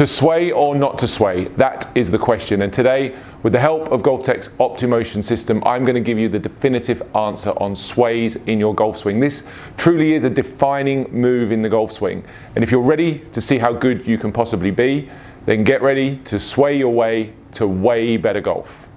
To sway or not to sway, that is the question. And today, with the help of GOLFTEC's optimotion system, I'm going to give you the definitive answer on sways in your golf swing. This truly is a defining move in the golf swing. And if you're ready to see how good you can possibly be, then get ready to sway your way to way better golf.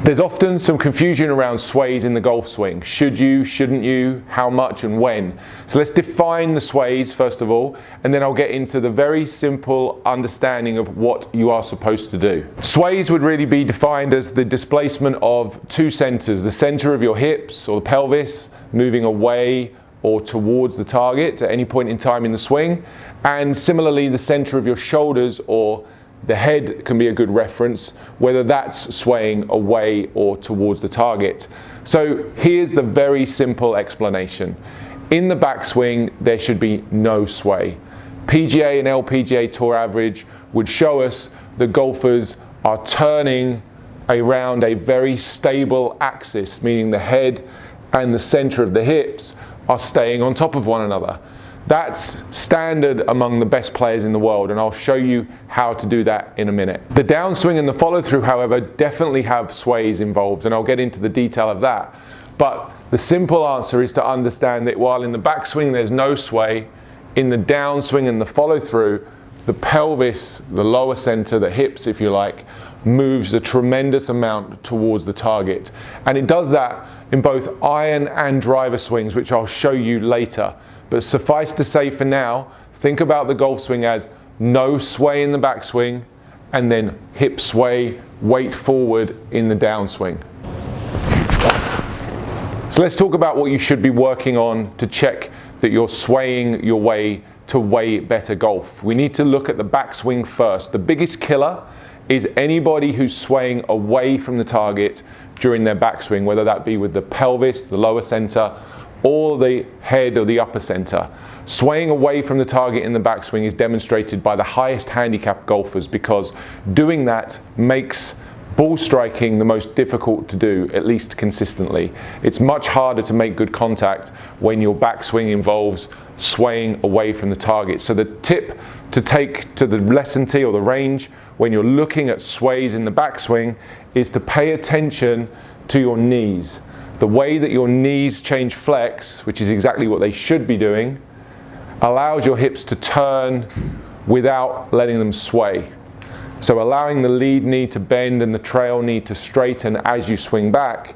There's often some confusion around sways in the golf swing. Should you, shouldn't you, how much and when? So let's define the sways first of all, and then I'll get into the very simple understanding of what you are supposed to do. Sways would really be defined as the displacement of two centers, the center of your hips or the pelvis moving away or towards the target at any point in time in the swing, and similarly the center of your shoulders or the head can be a good reference, whether that's swaying away or towards the target. So here's the very simple explanation. In the backswing, there should be no sway. PGA and LPGA Tour average would show us the golfers are turning around a very stable axis, meaning the head and the center of the hips are staying on top of one another. That's standard among the best players in the world, and I'll show you how to do that in a minute. The downswing and the follow through, however, definitely have sways involved, and I'll get into the detail of that. But the simple answer is to understand that while in the backswing there's no sway, in the downswing and the follow through, the pelvis, the lower center, the hips if you like, moves a tremendous amount towards the target. And it does that in both iron and driver swings, which I'll show you later. But suffice to say for now, think about the golf swing as no sway in the backswing and then hip sway, weight forward in the downswing. So let's talk about what you should be working on to check that you're swaying your way to way better golf. We need to look at the backswing first. The biggest killer is anybody who's swaying away from the target during their backswing, whether that be with the pelvis, the lower center, or the head or the upper center. Swaying away from the target in the backswing is demonstrated by the highest handicap golfers because doing that makes ball striking the most difficult to do, at least consistently. It's much harder to make good contact when your backswing involves swaying away from the target. So the tip to take to the lesson tee or the range when you're looking at sways in the backswing is to pay attention to your knees. The way that your knees change flex, which is exactly what they should be doing, allows your hips to turn without letting them sway. So allowing the lead knee to bend and the trail knee to straighten as you swing back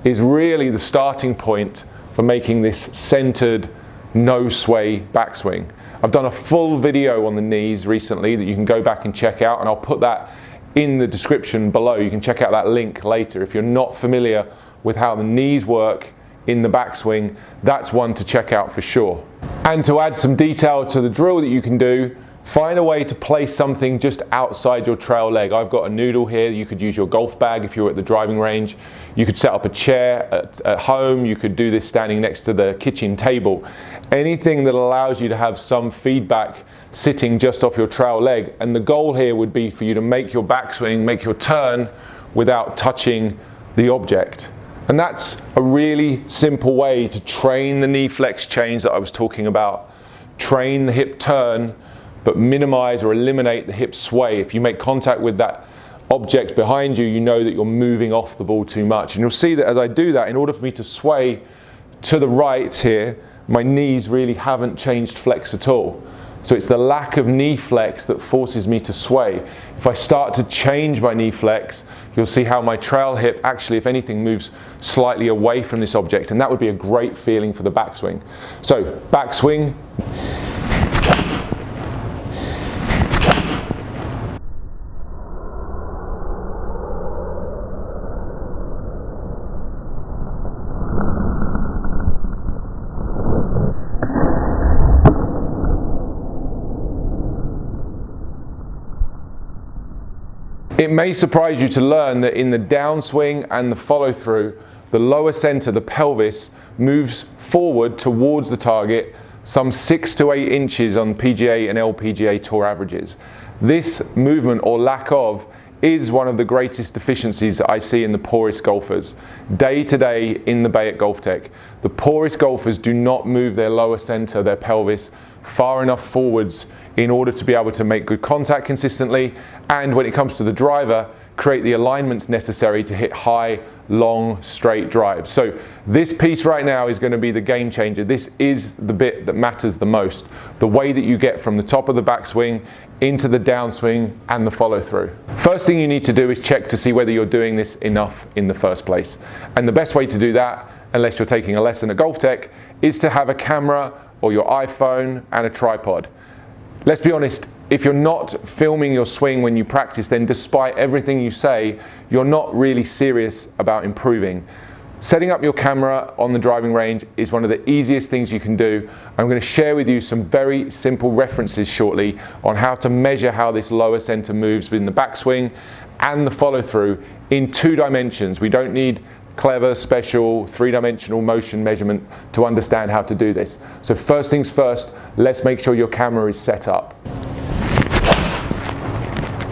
is really the starting point for making this centered, no sway backswing. I've done a full video on the knees recently that you can go back and check out, and I'll put that in the description below. You can check out that link later. If you're not familiar with how the knees work in the backswing, that's one to check out for sure. And to add some detail to the drill that you can do, find a way to place something just outside your trail leg. I've got a noodle here. You could use your golf bag if you're at the driving range. You could set up a chair at home. You could do this standing next to the kitchen table. Anything that allows you to have some feedback sitting just off your trail leg. And the goal here would be for you to make your backswing, make your turn without touching the object. And that's a really simple way to train the knee flex change that I was talking about. Train the hip turn, but minimize or eliminate the hip sway. If you make contact with that object behind you, you know that you're moving off the ball too much. And you'll see that as I do that, in order for me to sway to the right here, my knees really haven't changed flex at all. So it's the lack of knee flex that forces me to sway. If I start to change my knee flex, you'll see how my trail hip actually, if anything, moves slightly away from this object, and that would be a great feeling for the backswing. So, backswing. It may surprise you to learn that in the downswing and the follow through, the lower center, the pelvis, moves forward towards the target some 6 to 8 inches on PGA and LPGA Tour averages. This movement or lack of is one of the greatest deficiencies that I see in the poorest golfers. Day to day in the bay at GOLFTEC, the poorest golfers do not move their lower center, their pelvis, far enough forwards in order to be able to make good contact consistently, and when it comes to the driver, create the alignments necessary to hit high, long, straight drives. So this piece right now is going to be the game changer. This is the bit that matters the most. The way that you get from the top of the backswing into the downswing and the follow through. First thing you need to do is check to see whether you're doing this enough in the first place. And the best way to do that, unless you're taking a lesson at GOLFTEC, is to have a camera or your iPhone and a tripod. Let's be honest, if you're not filming your swing when you practice, then despite everything you say, you're not really serious about improving. Setting up your camera on the driving range is one of the easiest things you can do. I'm going to share with you some very simple references shortly on how to measure how this lower center moves within the backswing and the follow through in 2 dimensions. We don't need clever, special, 3-dimensional motion measurement to understand how to do this. So first things first, let's make sure your camera is set up.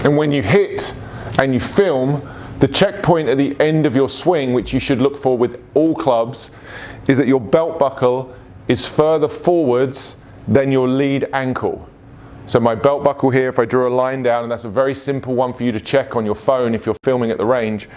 And when you hit and you film, the checkpoint at the end of your swing, which you should look for with all clubs, is that your belt buckle is further forwards than your lead ankle. So my belt buckle here, if I draw a line down, and that's a very simple one for you to check on your phone if you're filming at the range,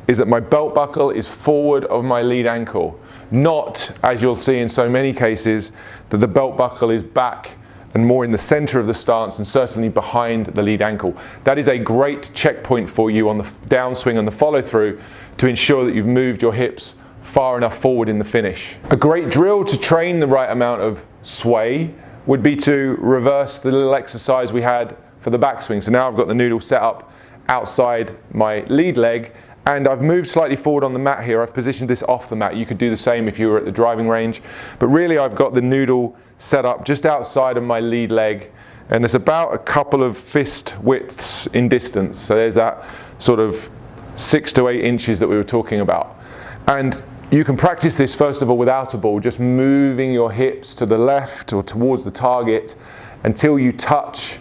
is that my belt buckle is forward of my lead ankle. Not, as you'll see in so many cases, that the belt buckle is back and more in the center of the stance and certainly behind the lead ankle. That is a great checkpoint for you on the downswing and the follow through to ensure that you've moved your hips far enough forward in the finish. A great drill to train the right amount of sway would be to reverse the little exercise we had for the backswing. So now I've got the noodle set up outside my lead leg and I've moved slightly forward on the mat here. I've positioned this off the mat. You could do the same if you were at the driving range, but really I've got the noodle set up just outside of my lead leg, and it's about a couple of fist widths in distance. So there's that sort of 6 to 8 inches that we were talking about. And you can practice this first of all without a ball, just moving your hips to the left or towards the target until you touch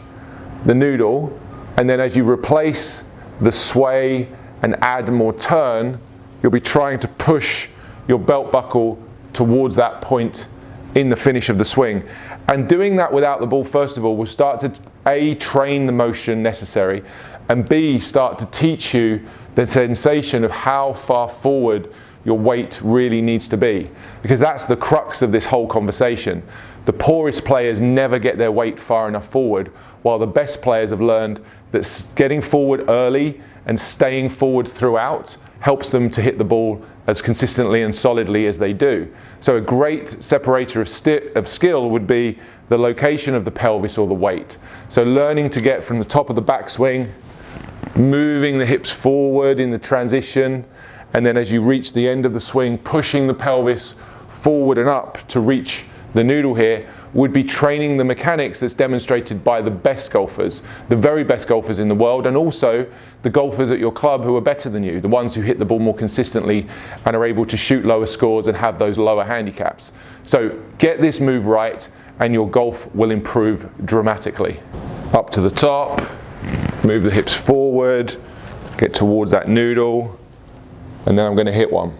the noodle, and then as you replace the sway and add more turn, you'll be trying to push your belt buckle towards that point in the finish of the swing. And doing that without the ball, first of all, will start to A, train the motion necessary, and B, start to teach you the sensation of how far forward your weight really needs to be. Because that's the crux of this whole conversation. The poorest players never get their weight far enough forward, while the best players have learned that getting forward early and staying forward throughout helps them to hit the ball as consistently and solidly as they do. So a great separator of skill would be the location of the pelvis or the weight. So learning to get from the top of the backswing, moving the hips forward in the transition, and then as you reach the end of the swing, pushing the pelvis forward and up to reach the noodle here, would be training the mechanics that's demonstrated by the best golfers, the very best golfers in the world, and also the golfers at your club who are better than you, the ones who hit the ball more consistently and are able to shoot lower scores and have those lower handicaps. So get this move right and your golf will improve dramatically. Up to the top, move the hips forward, get towards that noodle, and then I'm going to hit one.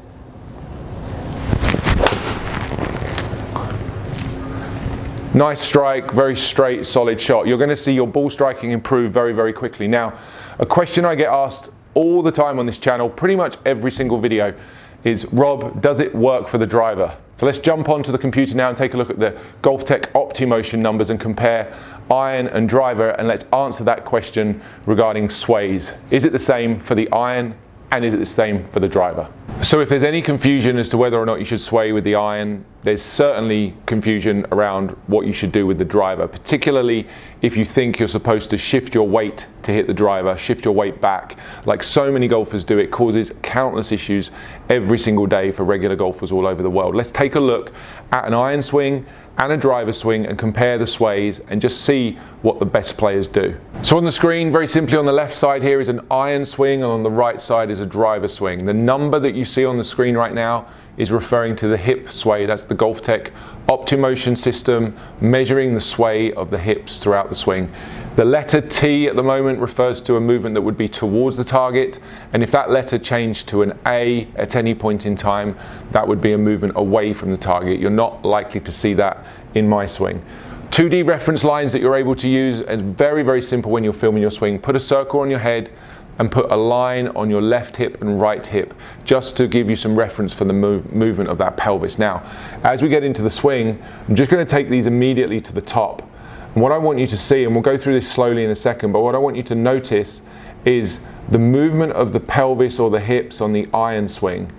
Nice strike, very straight, solid shot. You're going to see your ball striking improve very, very quickly. Now, a question I get asked all the time on this channel, pretty much every single video, is, Rob, does it work for the driver? So let's jump onto the computer now and take a look at the GOLFTEC optimotion numbers and compare iron and driver, and let's answer that question regarding sways. Is it the same for the iron and is it the same for the driver? So if there's any confusion as to whether or not you should sway with the iron, there's certainly confusion around what you should do with the driver, particularly if you think you're supposed to shift your weight to hit the driver, shift your weight back. Like so many golfers do, it causes countless issues every single day for regular golfers all over the world. Let's take a look at an iron swing and a driver swing and compare the sways and just see what the best players do. So on the screen, very simply on the left side here is an iron swing and on the right side is a driver swing. The number that you see on the screen right now is referring to the hip sway. That's the GOLFTEC optimotion system, measuring the sway of the hips throughout the swing. The letter T at the moment refers to a movement that would be towards the target, and if that letter changed to an A at any point in time, that would be a movement away from the target. You're not likely to see that in my swing. 2D reference lines that you're able to use, and very, very simple when you're filming your swing. Put a circle on your head and put a line on your left hip and right hip, just to give you some reference for the movement of that pelvis. Now, as we get into the swing, I'm just going to take these immediately to the top. And what I want you to see, and we'll go through this slowly in a second, but what I want you to notice is the movement of the pelvis or the hips on the iron swing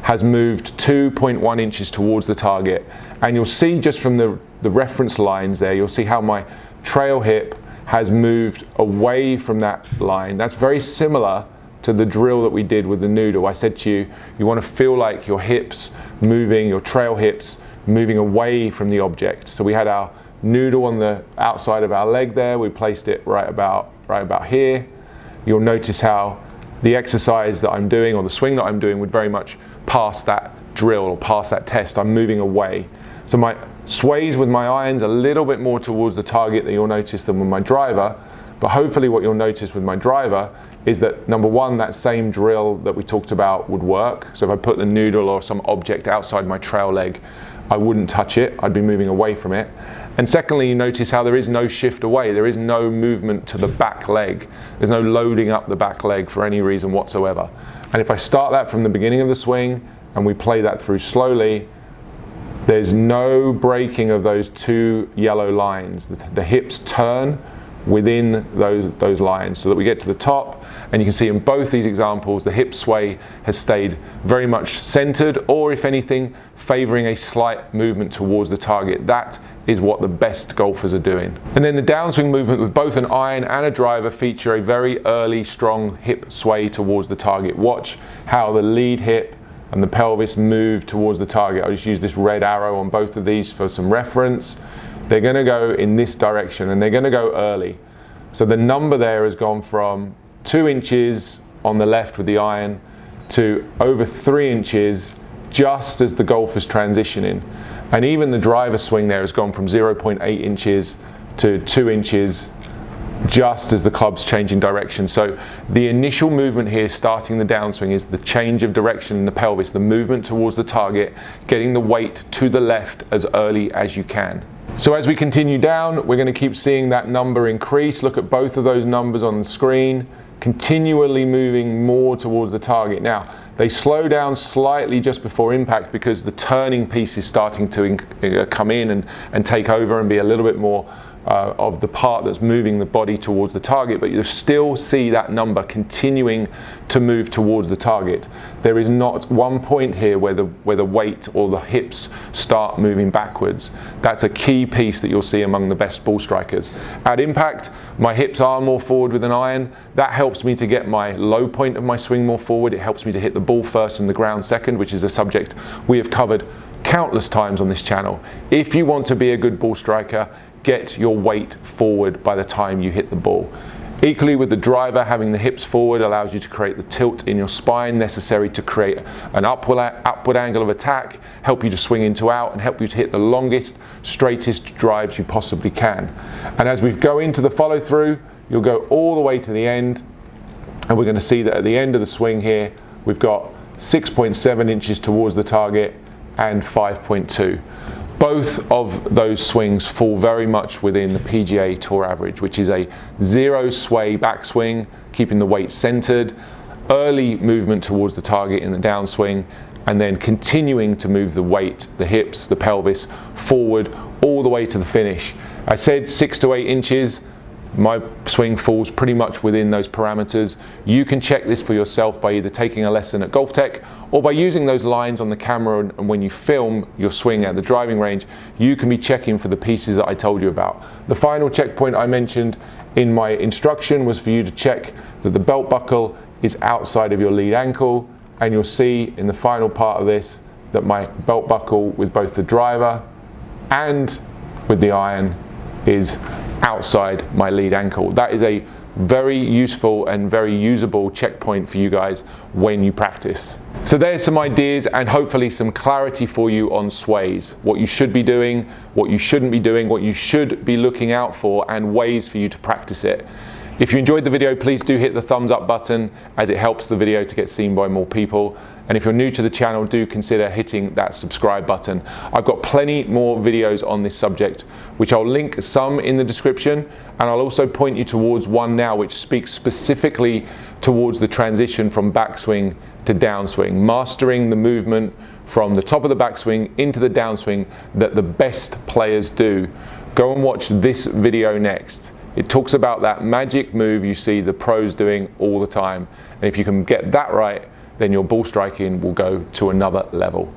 has moved 2.1 inches towards the target. And you'll see just from the reference lines there, you'll see how my trail hip has moved away from that line. That's very similar to the drill that we did with the noodle. I said to you, you want to feel like your hips moving, your trail hips moving away from the object. So we had our noodle on the outside of our leg there. We placed it right about here. You'll notice how the exercise that I'm doing, or the swing that I'm doing, would very much pass that drill or pass that test. I'm moving away. So my sways with my irons a little bit more towards the target that you'll notice than with my driver, but hopefully what you'll notice with my driver is that, number one, that same drill that we talked about would work. So if I put the noodle or some object outside my trail leg, I wouldn't touch it, I'd be moving away from it. And secondly, you notice how there is no shift away, there is no movement to the back leg, there's no loading up the back leg for any reason whatsoever. And if I start that from the beginning of the swing and we play that through slowly, there's no breaking of those two yellow lines. The hips turn within those lines so that we get to the top, and you can see in both these examples the hip sway has stayed very much centered, or if anything, favoring a slight movement towards the target. That is what the best golfers are doing. And then the downswing movement with both an iron and a driver feature a very early strong hip sway towards the target. Watch how the lead hip and the pelvis move towards the target. I'll just use this red arrow on both of these for some reference. They're going to go in this direction, and they're going to go early. So the number there has gone from 2 inches on the left with the iron to over 3 inches just as the golfer's transitioning. And even the driver swing there has gone from 0.8 inches to 2 inches just as the club's changing direction. So the initial movement here starting the downswing is the change of direction in the pelvis, the movement towards the target, getting the weight to the left as early as you can. So as we continue down, we're going to keep seeing that number increase. Look at both of those numbers on the screen, continually moving more towards the target. Now, they slow down slightly just before impact because the turning piece is starting to come in and take over and be a little bit more of the part that's moving the body towards the target, but you still see that number continuing to move towards the target. There is not one point here where the weight or the hips start moving backwards. That's a key piece that you'll see among the best ball strikers. At impact, my hips are more forward with an iron. That helps me to get my low point of my swing more forward. It helps me to hit the ball first and the ground second, which is a subject we have covered countless times on this channel. If you want to be a good ball striker, get your weight forward by the time you hit the ball. Equally with the driver, having the hips forward allows you to create the tilt in your spine necessary to create an upward angle of attack, help you to swing into out, and help you to hit the longest, straightest drives you possibly can. And as we go into the follow through, you'll go all the way to the end, and we're going to see that at the end of the swing here, we've got 6.7 inches towards the target and 5.2. Both of those swings fall very much within the PGA Tour average, which is a 0 sway backswing, keeping the weight centered, early movement towards the target in the downswing, and then continuing to move the weight, the hips, the pelvis forward all the way to the finish. I said 6 to 8 inches. My swing falls pretty much within those parameters. You can check this for yourself by either taking a lesson at GOLFTEC or by using those lines on the camera, and when you film your swing at the driving range, you can be checking for the pieces that I told you about. The final checkpoint I mentioned in my instruction was for you to check that the belt buckle is outside of your lead ankle, and you'll see in the final part of this that my belt buckle with both the driver and with the iron is outside my lead ankle. That is a very useful and very usable checkpoint for you guys when you practice. So there's some ideas and hopefully some clarity for you on sways, what you should be doing, what you shouldn't be doing, what you should be looking out for, and ways for you to practice it. If you enjoyed the video, please do hit the thumbs up button, as it helps the video to get seen by more people. And if you're new to the channel, do consider hitting that subscribe button. I've got plenty more videos on this subject, which I'll link some in the description, and I'll also point you towards one now which speaks specifically towards the transition from backswing to downswing, mastering the movement from the top of the backswing into the downswing that the best players do. Go and watch this video next. It talks about that magic move you see the pros doing all the time. And if you can get that right, then your ball striking will go to another level.